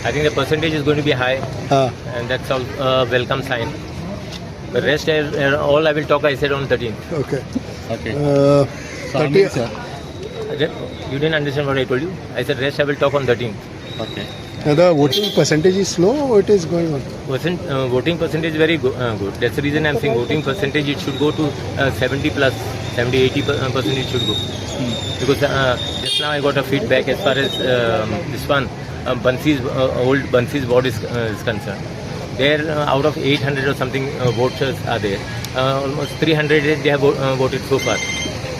I think the percentage is going to be high, and that's all welcome sign. The rest, all I will talk, I said on 13th. Okay. Okay. 30, sir. You didn't understand what I told you? I said rest I will talk on 13th. Okay. the voting percentage is low or it is going on? Voting percentage is very good. That's the reason I'm saying voting percentage, it should go to 70 plus, 70-80% it should go. Because just now I got a feedback as far as this one, old Bansi's ward is concerned. There, out of 800 or something voters are there. Almost 300 they have voted so far.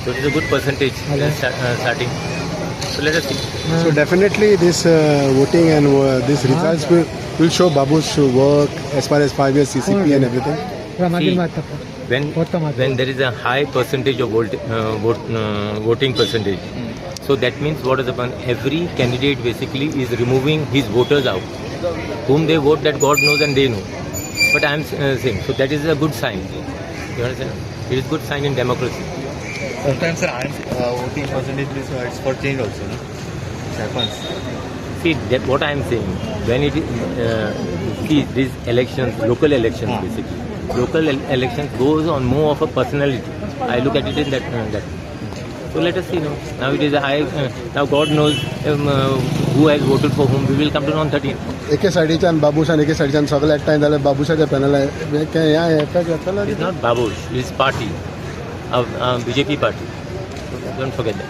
So it is a good percentage starting. So let us see. So definitely this voting and this results will show Babu's work as far as 5 years CCP and everything. See, when there is a high percentage of voting percentage, so that means what is the point? Every candidate basically is removing his voters out. Whom they vote, that God knows and they know. But I am saying, so that is a good sign. You understand? It is good sign in democracy. Sometimes, sir, voting percentage is for change also, no? It happens. See, that what I am saying, when it is, see, these elections, local elections basically, local elections goes on more of a personality. I look at it in that. So let us see now. Now it is a high, now God knows who has voted for whom. We will come to know on 13th. एके साइडीच्यान बाबूशान एके साइडीच्यान सगळे एकठांय जाल्यार बाबूशाच्या panel It's not Babush, it's party, BJP party. Don't forget that.